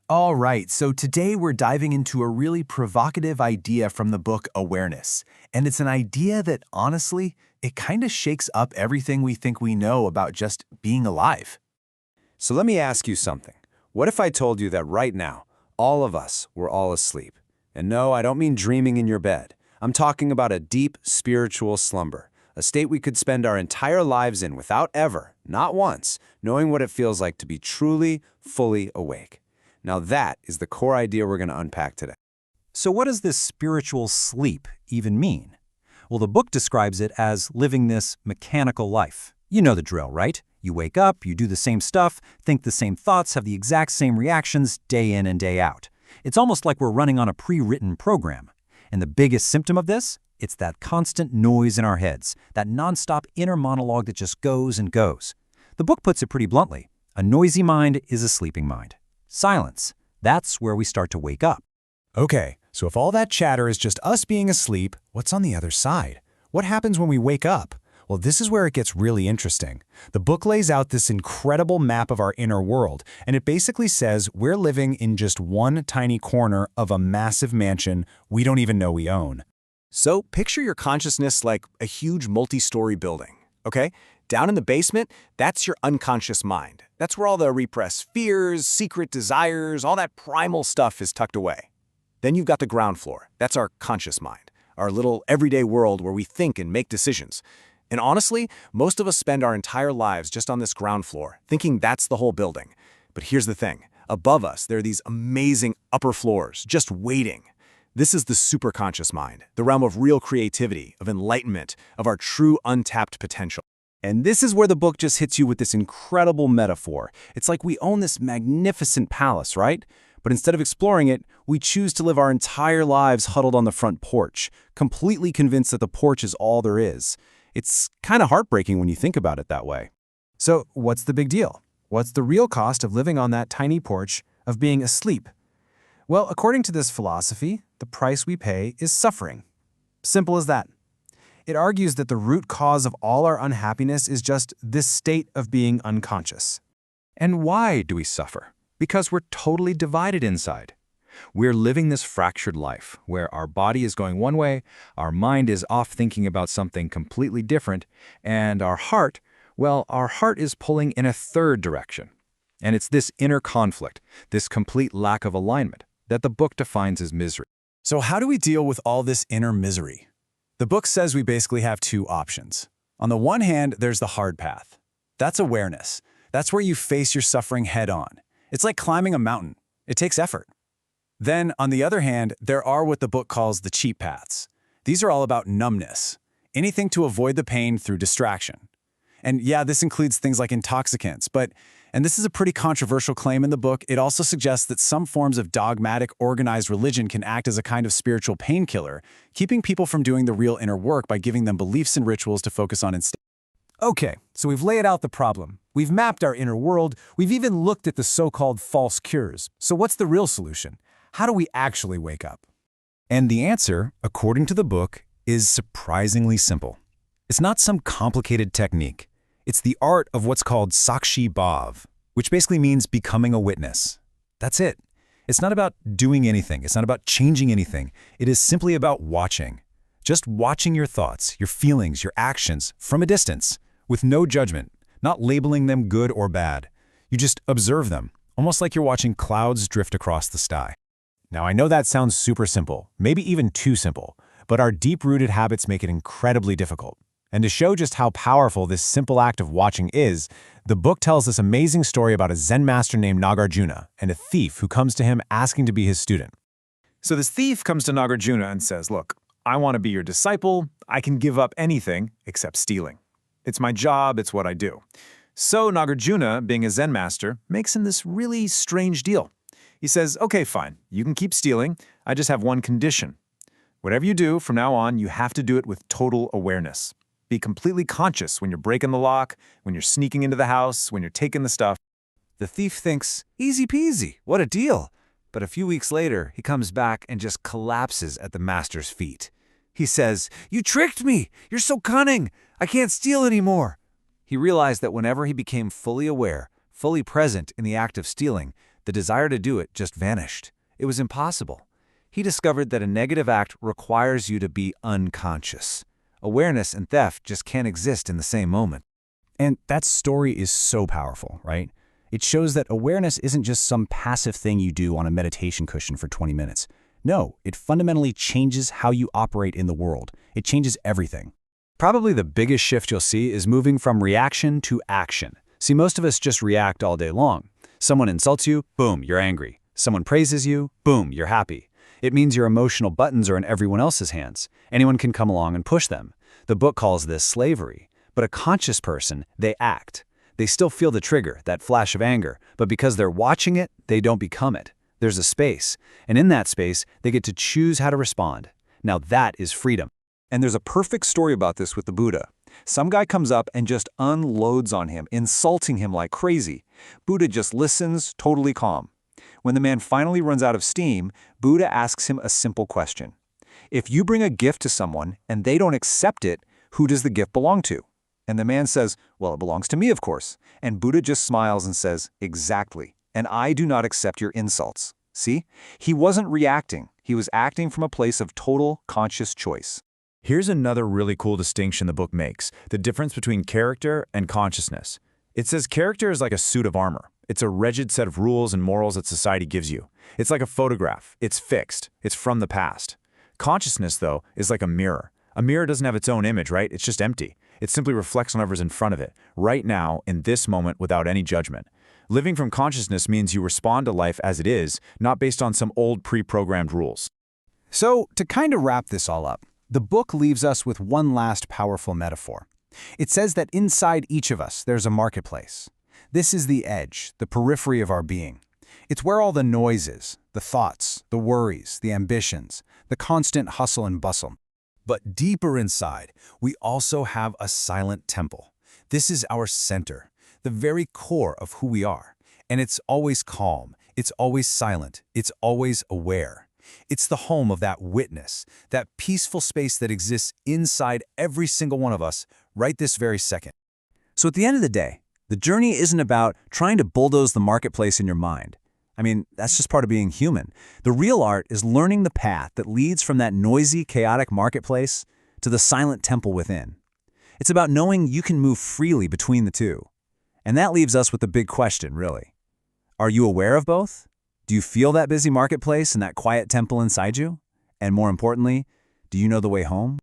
All right, so today we're diving into a really provocative idea from the book Awareness. And it's an idea that, honestly, it kind of shakes up everything we think we know about just being alive. So let me ask you something. What if I told you that right now, all of us were all asleep? And no, I don't mean dreaming in your bed. I'm talking about a deep spiritual slumber, a state we could spend our entire lives in without ever, not once, knowing what it feels like to be truly, fully awake. Now that is the core idea we're going to unpack today. So what does this spiritual sleep even mean? Well, the book describes it as living this mechanical life. You know the drill, right? You wake up, you do the same stuff, think the same thoughts, have the exact same reactions day in and day out. It's almost like we're running on a pre-written program. And the biggest symptom of this? It's that constant noise in our heads, that nonstop inner monologue that just goes and goes. The book puts it pretty bluntly. A noisy mind is a sleeping mind. Silence. That's where we start to wake up. Okay, so if all that chatter is just us being asleep, what's on the other side? What happens when we wake up? Well, this is where it gets really interesting. The book lays out this incredible map of our inner world, and it basically says we're living in just one tiny corner of a massive mansion we don't even know we own. So picture your consciousness like a huge multi-story building, okay? Down in the basement, that's your unconscious mind. That's where all the repressed fears, secret desires, all that primal stuff is tucked away. Then you've got the ground floor. That's our conscious mind, our little everyday world where we think and make decisions. And honestly, most of us spend our entire lives just on this ground floor, thinking that's the whole building. But here's the thing. Above us, there are these amazing upper floors, just waiting. This is the superconscious mind, the realm of real creativity, of enlightenment, of our true untapped potential. And this is where the book just hits you with this incredible metaphor. It's like we own this magnificent palace, right? But instead of exploring it, we choose to live our entire lives huddled on the front porch, completely convinced that the porch is all there is. It's kind of heartbreaking when you think about it that way. So what's the big deal? What's the real cost of living on that tiny porch, of being asleep? Well, according to this philosophy, the price we pay is suffering. Simple as that. It argues that the root cause of all our unhappiness is just this state of being unconscious. And why do we suffer? Because we're totally divided inside. We're living this fractured life, where our body is going one way, our mind is off thinking about something completely different, and our heart is pulling in a third direction. And it's this inner conflict, this complete lack of alignment, that the book defines as misery. So how do we deal with all this inner misery? The book says we basically have two options. On the one hand, there's the hard path. That's awareness. That's where you face your suffering head on. It's like climbing a mountain. It takes effort. Then, on the other hand, there are what the book calls the cheap paths. These are all about numbness, anything to avoid the pain through distraction. And yeah, this includes things like intoxicants, and this is a pretty controversial claim in the book, it also suggests that some forms of dogmatic, organized religion can act as a kind of spiritual painkiller, keeping people from doing the real inner work by giving them beliefs and rituals to focus on instead. Okay, so we've laid out the problem. We've mapped our inner world. We've even looked at the so-called false cures. So what's the real solution? How do we actually wake up? And the answer, according to the book, is surprisingly simple. It's not some complicated technique. It's the art of what's called Sakshi Bhav, which basically means becoming a witness. That's it. It's not about doing anything. It's not about changing anything. It is simply about watching. Just watching your thoughts, your feelings, your actions from a distance, with no judgment, not labeling them good or bad. You just observe them, almost like you're watching clouds drift across the sky. Now, I know that sounds super simple, maybe even too simple, but our deep-rooted habits make it incredibly difficult. And to show just how powerful this simple act of watching is, the book tells this amazing story about a Zen master named Nagarjuna and a thief who comes to him asking to be his student. So this thief comes to Nagarjuna and says, "Look, I want to be your disciple. I can give up anything except stealing. It's my job, it's what I do." So Nagarjuna, being a Zen master, makes him this really strange deal. He says, "Okay, fine, you can keep stealing. I just have one condition. Whatever you do from now on, you have to do it with total awareness. Be completely conscious when you're breaking the lock, when you're sneaking into the house, when you're taking the stuff." The thief thinks, easy peasy, what a deal. But a few weeks later, he comes back and just collapses at the master's feet. He says, "You tricked me! You're so cunning! I can't steal anymore!" He realized that whenever he became fully aware, fully present in the act of stealing, The desire to do it just vanished. It was impossible. He discovered that a negative act requires you to be unconscious. Awareness and theft just can't exist in the same moment. And that story is so powerful, right? It shows that awareness isn't just some passive thing you do on a meditation cushion for 20 minutes. No, it fundamentally changes how you operate in the world. It changes everything. Probably the biggest shift you'll see is moving from reaction to action. See, most of us just react all day long. Someone insults you, boom, you're angry. Someone praises you, boom, you're happy. It means your emotional buttons are in everyone else's hands. Anyone can come along and push them. The book calls this slavery. But a conscious person, they act. They still feel the trigger, that flash of anger, but because they're watching it, they don't become it. There's a space, and in that space, they get to choose how to respond. Now that is freedom. And there's a perfect story about this with the Buddha. Some guy comes up and just unloads on him, insulting him like crazy. Buddha just listens, totally calm. When the man finally runs out of steam, Buddha asks him a simple question. If you bring a gift to someone and they don't accept it, who does the gift belong to? And the man says, well, it belongs to me, of course. And Buddha just smiles and says, exactly. And I do not accept your insults. See? He wasn't reacting. He was acting from a place of total conscious choice. Here's another really cool distinction the book makes, the difference between character and consciousness. It says character is like a suit of armor. It's a rigid set of rules and morals that society gives you. It's like a photograph. It's fixed. It's from the past. Consciousness, though, is like a mirror. A mirror doesn't have its own image, right? It's just empty. It simply reflects on whatever's in front of it, right now, in this moment, without any judgment. Living from consciousness means you respond to life as it is, not based on some old pre-programmed rules. So, to kind of wrap this all up, the book leaves us with one last powerful metaphor. It says that inside each of us, there's a marketplace. This is the edge, the periphery of our being. It's where all the noise is, the thoughts, the worries, the ambitions, the constant hustle and bustle. But deeper inside, we also have a silent temple. This is our center, the very core of who we are. And it's always calm, it's always silent, it's always aware. It's the home of that witness, that peaceful space that exists inside every single one of us right this very second. So at the end of the day, the journey isn't about trying to bulldoze the marketplace in your mind. I mean, that's just part of being human. The real art is learning the path that leads from that noisy, chaotic marketplace to the silent temple within. It's about knowing you can move freely between the two. And that leaves us with the big question, really. Are you aware of both? Do you feel that busy marketplace and that quiet temple inside you? And more importantly, do you know the way home?